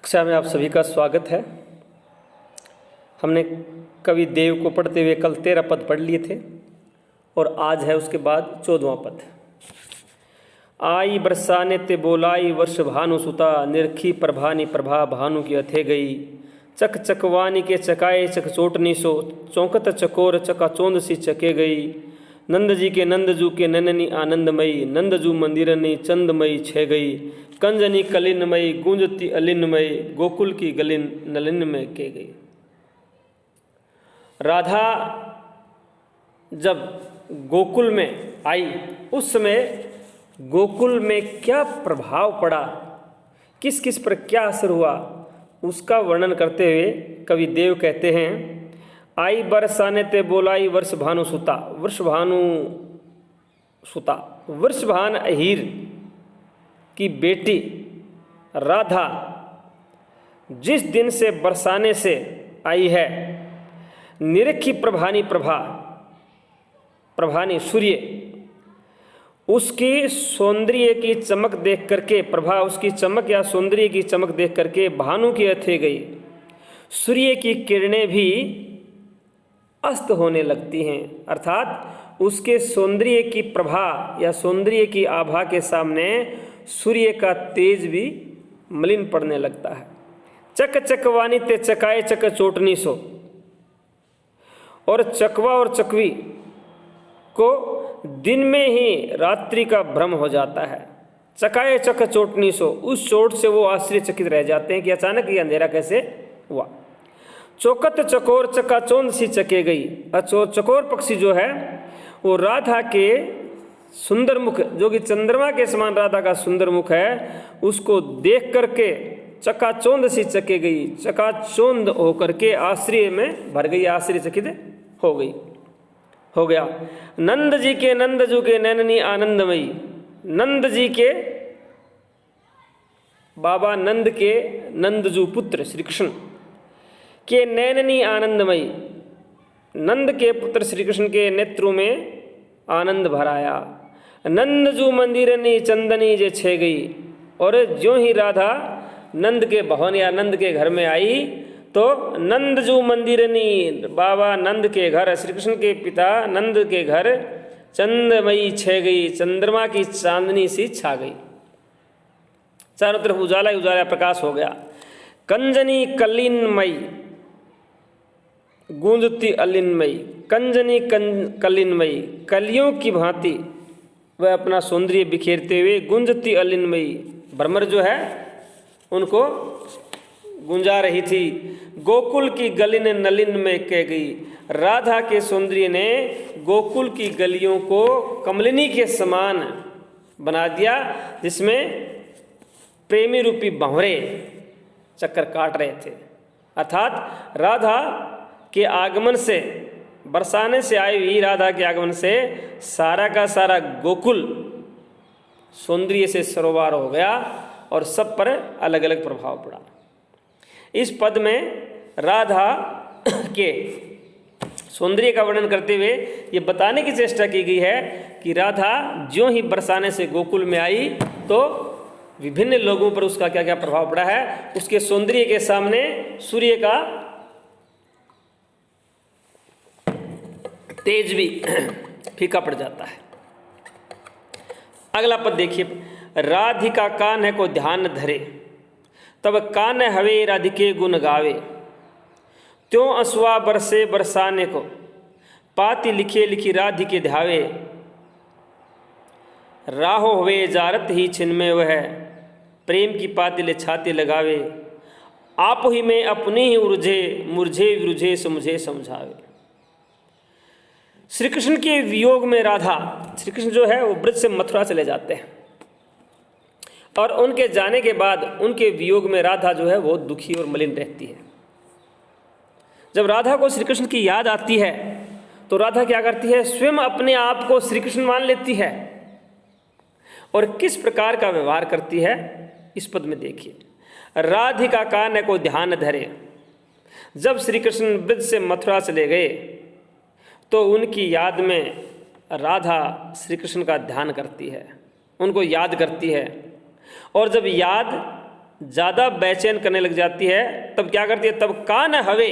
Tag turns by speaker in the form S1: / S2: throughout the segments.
S1: कक्षा में आप सभी का स्वागत है। हमने कवि देव को पढ़ते हुए कल 13 पद पढ़ लिए थे और आज है उसके बाद 14वां पद। आई बरसाने ते बोलाई वर्ष भानु सुता, निरखी प्रभानी प्रभा भानु की अथे गई। चक चकवानी के चकाए चक चोटनी सो, चौंकत चकोर चका चोंद सी चके गई। नंद जी के नंदजू के नननी आनंदमयी, नंदजू मंदिरनी चंदमयी छे गई। कंजनी कलिनमयी गूंजती अलिनमयी, गोकुल की गलिन नलिन में के गई। राधा जब गोकुल में आई उस समय गोकुल में क्या प्रभाव पड़ा, किस किस पर क्या असर हुआ, उसका वर्णन करते हुए कवि देव कहते हैं, आई बरसाने ते बोलाई वर्ष भानु सुता। वर्ष भानु सुता, वर्षभान अहीर की बेटी राधा जिस दिन से बरसाने से आई है, निरखी प्रभानी प्रभा, प्रभानी सूर्य, उसकी सौंदर्य की चमक देख करके, प्रभा उसकी चमक या सौंदर्य की चमक देख करके भानु की अथे गई। सूर्य की किरणें भी अस्त होने लगती हैं, अर्थात उसके सौंदर्य की प्रभा या सौंदर्य की आभा के सामने सूर्य का तेज भी मलिन पड़ने लगता है। चक चकवानी ते चकाए चक चोटनी सो, और चकवा और चकवी को दिन में ही रात्रि का भ्रम हो जाता है। चकाए चक चोटनी सो, उस चोट से वो आश्चर्यचकित रह जाते हैं कि अचानक ये अंधेरा कैसे हुआ। चौकत चकोर चका चौंद सी चके गई। चकोर पक्षी जो है वो राधा के सुंदर मुख, जो कि चंद्रमा के समान राधा का सुंदर मुख है, उसको देख करके चकाचौंध सी चके गई, चकाचौंध होकर के आश्चर्य में भर गई, आश्चर्यचकित हो गई, हो गया। नंद जी के नंदजू के नैननी आनंदमयी, नंद जी के बाबा नंद के नंदजू पुत्र श्री कृष्ण के नैननी आनंदमयी, नंद के पुत्र श्री कृष्ण के नेत्रों में आनंद भराया। नंदजू मंदिरनी चंदनी जे छे गई, और ज्यों ही राधा नंद के भवन या नंद के घर में आई तो नंदजू मंदिरनी, बाबा नंद के घर, श्री कृष्ण के पिता नंद के घर चंदमयी छे गई, चंद्रमा की चांदनी सी छा गई, चारों तरफ उजाला ही उजाला प्रकाश हो गया। कंजनी कलिनमयी गूंजती अलिनमयी, कंजनी कलिनमयी, कलियों की भांति वह अपना सौंदर्य बिखेरते हुए गूंजती अलिनमयी, भ्रमर जो है उनको गुंजा रही थी। गोकुल की गलिन नलिन में कह गई, राधा के सौंदर्य ने गोकुल की गलियों को कमलिनी के समान बना दिया, जिसमें प्रेमी रूपी भंवरे चक्कर काट रहे थे। अर्थात राधा के आगमन से, बरसाने से आई हुई राधा के आगमन से सारा का सारा गोकुल सौंदर्य से सरोवर हो गया और सब पर अलग अलग प्रभाव पड़ा। इस पद में राधा के सौंदर्य का वर्णन करते हुए ये बताने की चेष्टा की गई है कि राधा ज्यों ही बरसाने से गोकुल में आई तो विभिन्न लोगों पर उसका क्या क्या प्रभाव पड़ा है। उसके सौंदर्य के सामने सूर्य का तेज भी फीका पड़ जाता है। अगला पद देखिए, राधिका कान को ध्यान धरे, तब कान हवे राधिके गुण गावे। त्यों असुआ बरसे बरसाने को, पाती लिखे लिखी राधिके ध्यावे। राहो हुए जारत ही छिनमें वह, प्रेम की पातिले छाती लगावे। आप ही में अपनी ही उर्झे, मुरझे विरुझे समझे समझावे। श्री कृष्ण के वियोग में राधा, श्री कृष्ण जो है वो ब्रज से मथुरा चले जाते हैं और उनके जाने के बाद उनके वियोग में राधा जो है वो दुखी और मलिन रहती है। जब राधा को श्री कृष्ण की याद आती है तो राधा क्या करती है, स्वयं अपने आप को श्री कृष्ण मान लेती है और किस प्रकार का व्यवहार करती है इस पद में देखिए। राधिका कान को ध्यान धरे, जब श्री कृष्ण ब्रज से मथुरा चले गए तो उनकी याद में राधा श्री कृष्ण का ध्यान करती है, उनको याद करती है, और जब याद ज़्यादा बेचैन करने लग जाती है, तब क्या करती है, तब कान हवे,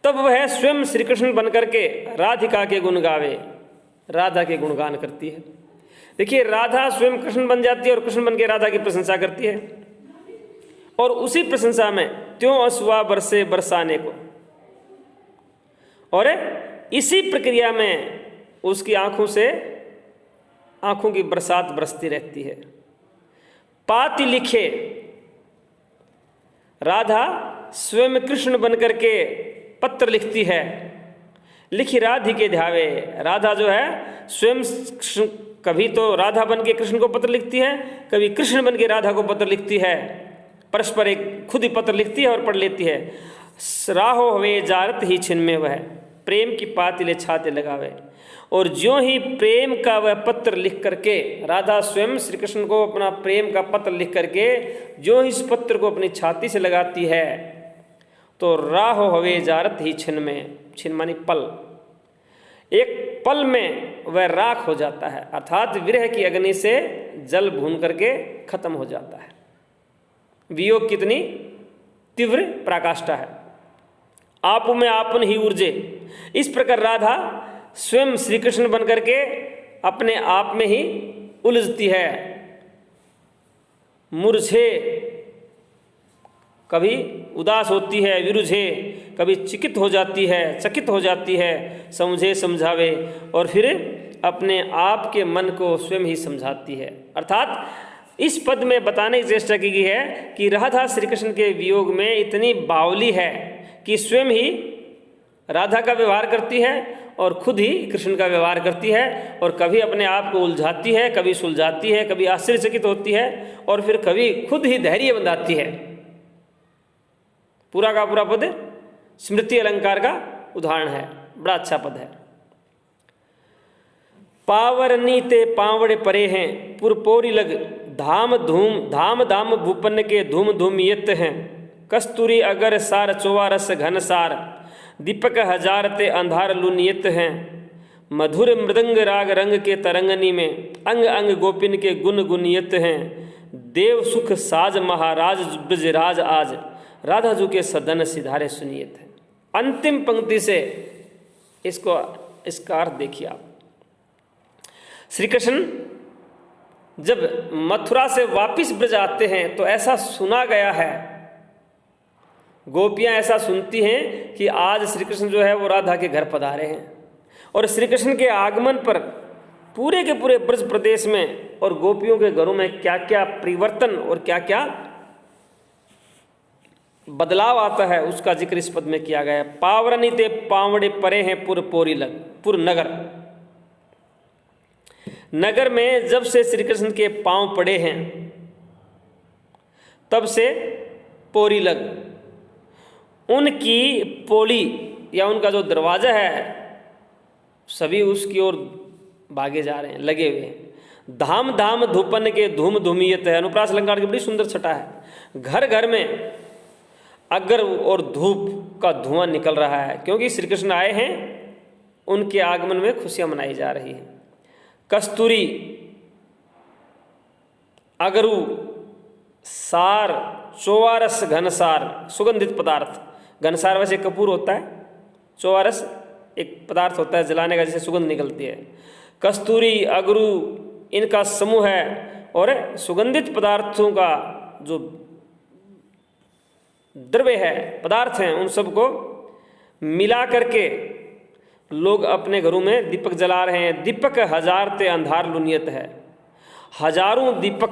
S1: तब वह स्वयं श्री कृष्ण बन करके राधिका के गुण गावे, राधा के गुणगान करती है। देखिए, राधा स्वयं कृष्ण बन जाती है और कृष्ण बन के राधा की प्रशंसा करती है, और उसी प्रशंसा में त्यों असुआ बरसे बरसाने को, और इसी प्रक्रिया में उसकी आंखों से आंखों की बरसात बरसती रहती है। पाति लिखे, राधा स्वयं कृष्ण बन करके पत्र लिखती है। लिखी राधिके ध्यावे, राधा जो है स्वयं कभी तो राधा बन के कृष्ण को पत्र लिखती है, कभी कृष्ण बन के राधा को पत्र लिखती है, परस्पर एक खुद ही पत्र लिखती है और पढ़ लेती है। राहो हवे जारत ही छिन में वह प्रेम की पातिले छाते लगावे, और ज्यों ही प्रेम का वह पत्र लिख करके, राधा स्वयं श्री कृष्ण को अपना प्रेम का पत्र लिख करके ज्यों ही इस पत्र को अपनी छाती से लगाती है, तो राहो हवे जारत ही छिन में, छिन मानी पल, एक पल में वह राख हो जाता है, अर्थात विरह की अग्नि से जल भून करके खत्म हो जाता है। वियोग कितनी तीव्र पराकाष्ठा है। आप में आपन ही ऊर्जे, इस प्रकार राधा स्वयं श्री कृष्ण बन करके अपने आप में ही उलझती है। मूर्छे, कभी उदास होती है, विरुझे, कभी चिकित हो जाती है, चकित हो जाती है, समझे समझावे, और फिर अपने आप के मन को स्वयं ही समझाती है। अर्थात इस पद में बताने की चेष्टा की गई है कि राधा श्री कृष्ण के वियोग में इतनी बावली है कि स्वयं ही राधा का व्यवहार करती है और खुद ही कृष्ण का व्यवहार करती है, और कभी अपने आप को उलझाती है, कभी सुलझाती है, कभी आश्चर्यचकित होती है, और फिर कभी खुद ही धैर्य बंधाती है। पूरा का पूरा पद स्मृति अलंकार का उदाहरण है, बड़ा अच्छा पद है। पावरनी ते पावड़े परे हैं पुरपोरी लग, धाम धाम भूपन के धूम धूमियत हैं, कस्तूरी अगर सार चौवारस घन सार, दीपक हजार ते अंधार लुनियत हैं, मधुर मृदंग राग रंग के तरंगनी में, अंग अंग गोपिन के गुण गुनियत हैं, देव सुख साज महाराज ब्रजराज आज, राधा जू के सदन सिधारे सुनियत है। अंतिम पंक्ति से इसका अर्थ देखिए आप। श्री कृष्ण जब मथुरा से वापिस ब्रज आते हैं तो ऐसा सुना गया है, गोपियां ऐसा सुनती हैं कि आज श्री कृष्ण जो है वो राधा के घर पधारे हैं, और श्री कृष्ण के आगमन पर पूरे के पूरे ब्रज प्रदेश में और गोपियों के घरों में क्या क्या परिवर्तन और क्या क्या बदलाव आता है, उसका जिक्र इस पद में किया गया है। पावरनी ते पावड़े परे हैं पुर पोरी लग, पुर नगर, नगर में जब से श्री कृष्ण के पांव पड़े हैं तब से पोरी लग, उनकी पोली या उनका जो दरवाजा है सभी उसकी ओर भागे जा रहे हैं, लगे हुए हैं। धाम धाम धूपन के धूम धूमियत है, अनुप्रास अलंकार की बड़ी सुंदर छटा है। घर घर में अगर और धूप का धुआं निकल रहा है, क्योंकि श्री कृष्ण आए हैं, उनके आगमन में खुशियां मनाई जा रही हैं। कस्तूरी अगरू सार चौवारस घनसार, सुगंधित पदार्थ, घनसार वैसे कपूर होता है, चौवारस एक पदार्थ होता है जलाने का जिससे सुगंध निकलती है। कस्तूरी अगरू इनका समूह है, और सुगंधित पदार्थों का जो द्रव्य है, पदार्थ हैं, उन सबको मिला करके लोग अपने घरों में दीपक जला रहे हैं। दीपक हजार ते अंधार लुनियत है, हजारों दीपक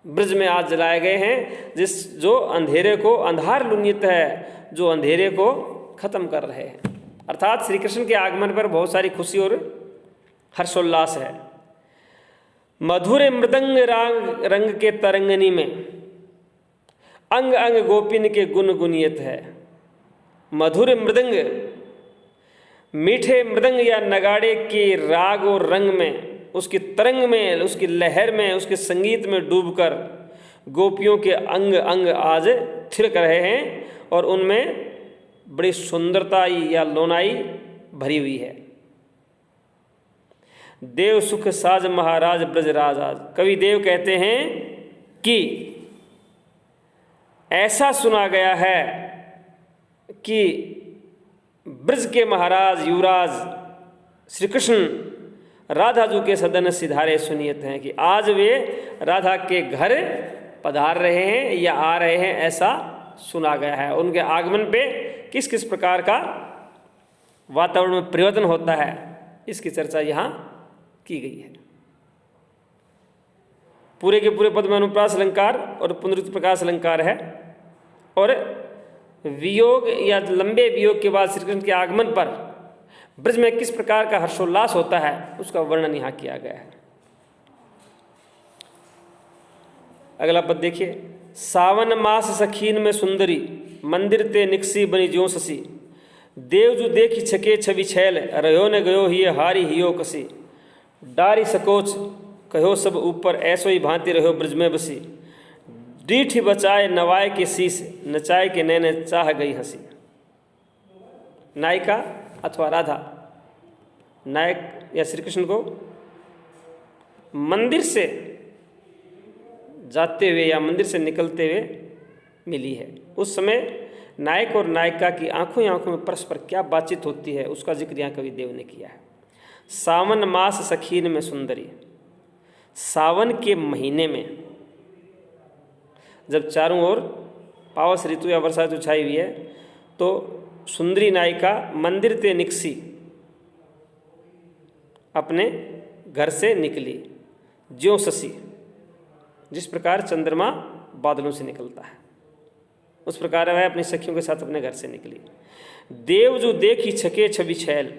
S1: ब्रज में आज जलाए गए हैं, जो अंधेरे को, अंधार लुनियत है, जो अंधेरे को खत्म कर रहे हैं। अर्थात श्री कृष्ण के आगमन पर बहुत सारी खुशी और हर्षोल्लास है। मधुर मृदंग रंग के तरंगनी में, अंग अंग गोपिन के गुण गुनियत है। मधुर मृदंग, मीठे मृदंग या नगाड़े के राग और रंग में, उसकी तरंग में, उसकी लहर में, उसके संगीत में डूबकर गोपियों के अंग अंग आज थिरक रहे हैं, और उनमें बड़ी सुंदरता या लोनाई भरी हुई है। देव सुख साज महाराज ब्रजराज आज, कवि देव कहते हैं कि ऐसा सुना गया है कि ब्रज के महाराज युवराज श्री कृष्ण राधा जी के सदन सिधारे सुनियत हैं कि आज वे राधा के घर पधार रहे हैं या आ रहे हैं, ऐसा सुना गया है। उनके आगमन पे किस किस प्रकार का वातावरण में परिवर्तन होता है, इसकी चर्चा यहाँ की गई है। पूरे के पूरे पद में अनुप्रास अलंकार और पुनरुक्त प्रकाश अलंकार है, और वियोग या लंबे वियोग के बाद श्री कृष्ण के आगमन पर ब्रज में किस प्रकार का हर्षोल्लास होता है उसका वर्णन यहाँ किया गया है। अगला पद देखिए। सावन मास सखीन में सुंदरी, मंदिर ते निकसी बनी ज्यों ससी। देव जो देखी छके छवि छैल, रहो न गयो हिय हारी हियो कसी। डारी सकोच कहो सब ऊपर, ऐसो ही भांति रहो ब्रज में बसी। डीठ बचाए नवाए के शीस, नचाए के नैने चाह गई हंसी। नायिका अथवा राधा नायक या श्री कृष्ण को मंदिर से जाते हुए या मंदिर से निकलते हुए मिली है। उस समय नायक और नायिका की आंखों ही आंखों में परस्पर क्या बातचीत होती है उसका जिक्र यहाँ कवि देव ने किया है। सावन मास सखीन में सुंदरी, सावन के महीने में जब चारों ओर पावस ऋतु या वर्षा ऋतु छाई हुई है तो सुंदरी नायिका मंदिर ते निकसी, अपने घर से निकली, ज्यों ससी, जिस प्रकार चंद्रमा बादलों से निकलता है उस प्रकार वह अपनी सखियों के साथ अपने घर से निकली। देव जो देखी छके छवि छैल,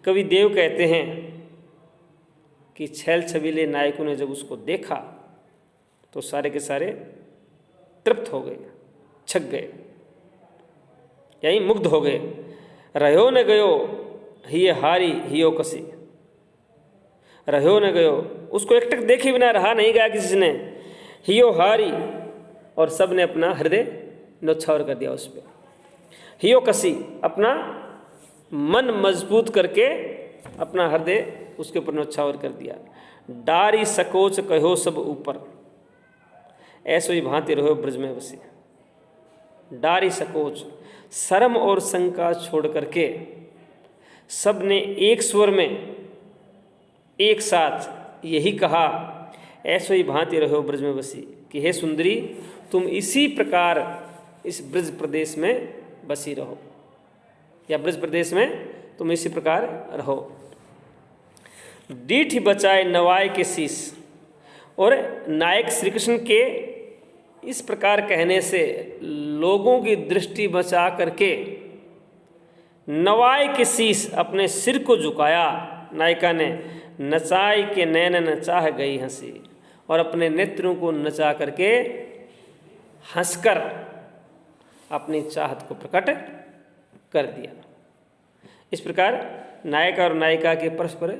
S1: कवि देव कहते हैं कि छैल छबीले नायकों ने जब उसको देखा तो सारे के सारे तृप्त हो गए, छक गए, यानी मुग्ध हो गए। रहो न गयो हिय हारी हियो कसी, रहो न गयो, उसको एकटक देखे बिना रहा नहीं गया किसी ने। हियो हारी, और सब ने अपना हृदय न्योछावर कर दिया उस पर। हियो कसी, अपना मन मजबूत करके अपना हृदय उसके ऊपर न्योछावर कर दिया। डारी सकोच कहो सब ऊपर, ऐसो ही भांति रहो ब्रज में बसी। डारी सकोच, शर्म और शंका छोड़ करके सब ने एक स्वर में एक साथ यही कहा, ऐसो ही भांति रहो ब्रज में बसी, कि हे सुंदरी तुम इसी प्रकार इस ब्रज प्रदेश में बसी रहो, या ब्रज प्रदेश में तुम इसी प्रकार रहो। डीठ बचाए नवाए के शीस, और नायक श्री कृष्ण के इस प्रकार कहने से लोगों की दृष्टि बचा करके नवाए के शीस, अपने सिर को झुकाया नायिका ने। नचाई के नैन नचाह गई हंसी, और अपने नेत्रों को नचा करके हंसकर अपनी चाहत को प्रकट कर दिया। इस प्रकार नायक और नायिका के परस्पर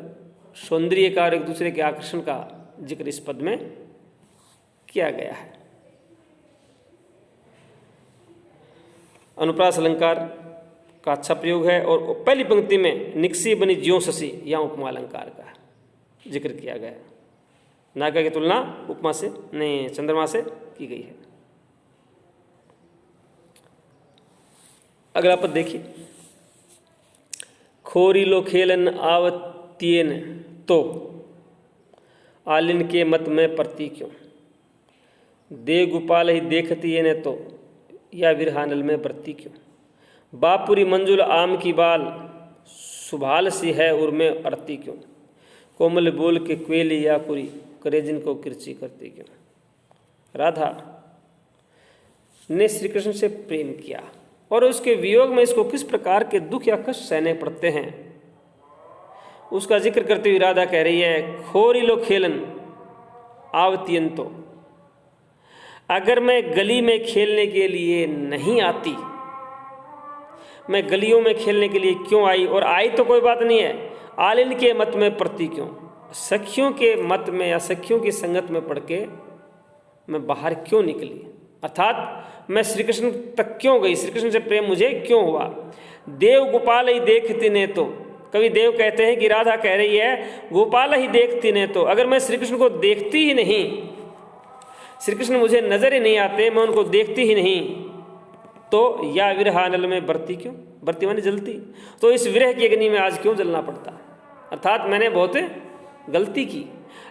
S1: सौंदर्य का और एक दूसरे के आकर्षण का जिक्र इस पद में किया गया है। अनुप्रास अलंकार का अच्छा प्रयोग है, और पहली पंक्ति में निकसी बनी ज्यों शशि, यहाँ उपमा अलंकार का जिक्र किया गया है। नायिका की तुलना उपमा से नहीं, चंद्रमा से की गई है। अगला पद देखिए। खोरी लो खेलन आवतियन तो, आलिन के मत में परती क्यों। दे गोपाल ही देखती ये ने तो, या विरहानल में बरती क्यों। बापुरी मंजुल आम की बाल, सुभाल सी है उर में अड़ती क्यों। कोमल बोल के क्वेली या कुरी, करे जिनको किरची करती क्यों। राधा ने श्री कृष्ण से प्रेम किया और उसके वियोग में इसको किस प्रकार के दुख या कष्ट सहने पड़ते हैं उसका जिक्र करते हुए राधा कह रही है, खोरी लो खेलन आवतियन तो, अगर मैं गली में खेलने के लिए नहीं आती, मैं गलियों में खेलने के लिए क्यों आई, और आई तो कोई बात नहीं है, आलिन के मत में पड़ती क्यों, सखियों के मत में या सखियों की संगत में पड़ के मैं बाहर क्यों निकली, अर्थात मैं श्री कृष्ण तक क्यों गई, श्री कृष्ण से प्रेम मुझे क्यों हुआ। देव गोपाल ही देखती ने तो, कवि देव कहते हैं कि राधा कह रही है गोपाल ही देखती ने तो, अगर मैं श्री कृष्ण को देखती ही नहीं श्री कृष्ण मुझे नजर ही नहीं आते, मैं उनको देखती ही नहीं, तो या विरहानल में बरती क्यों, बरती माने जलती, तो इस विरह की अग्नि में आज क्यों जलना पड़ता। अर्थात मैंने बहुत गलती की।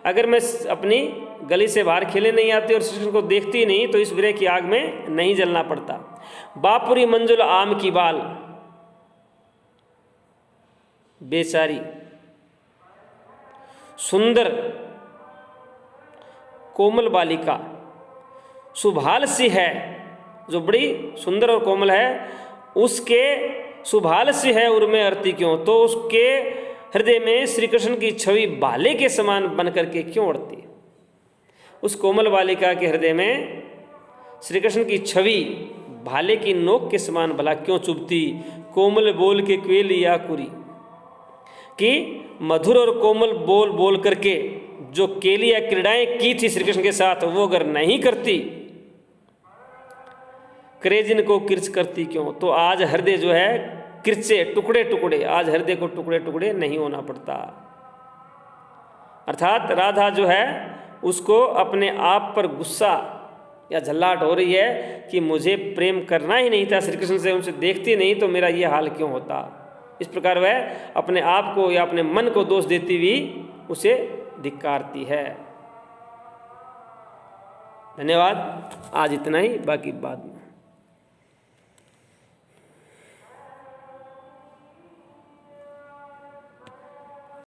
S1: अगर मैं अपनी गली से बाहर खेले नहीं आती और श्री कृष्ण को देखती ही नहीं, तो इस विरह की आग में नहीं जलना पड़ता। बापुरी मंजुल आम की बाल, बेचारी सुंदर कोमल बालिका, सुभाल सी है, जो बड़ी सुंदर और कोमल है, उसके सुभाल सी है उर्मे अरती क्यों, तो उसके हृदय में श्री कृष्ण की छवि भाले के समान बन करके क्यों उड़ती। उस कोमल बालिका के हृदय में श्री कृष्ण की छवि भाले की नोक के समान भला क्यों चुभती। कोमल बोल के क्वेलिया कुरी, कि मधुर और कोमल बोल बोल करके जो केलिया क्रीड़ाएं की थी श्री कृष्ण के साथ, वो अगर नहीं करती, क्रेजिन को किर्च करती क्यों, तो आज हृदय जो है किरचे टुकड़े टुकड़े, आज हृदय को टुकड़े टुकड़े नहीं होना पड़ता। अर्थात राधा जो है उसको अपने आप पर गुस्सा या झल्लाहट हो रही है कि मुझे प्रेम करना ही नहीं था श्री कृष्ण से, उनसे देखती नहीं तो मेरा ये हाल क्यों होता। इस प्रकार वह अपने आप को या अपने मन को दोष देती हुई उसे धिक्कारती है। धन्यवाद। आज इतना ही, बाकी बाद में।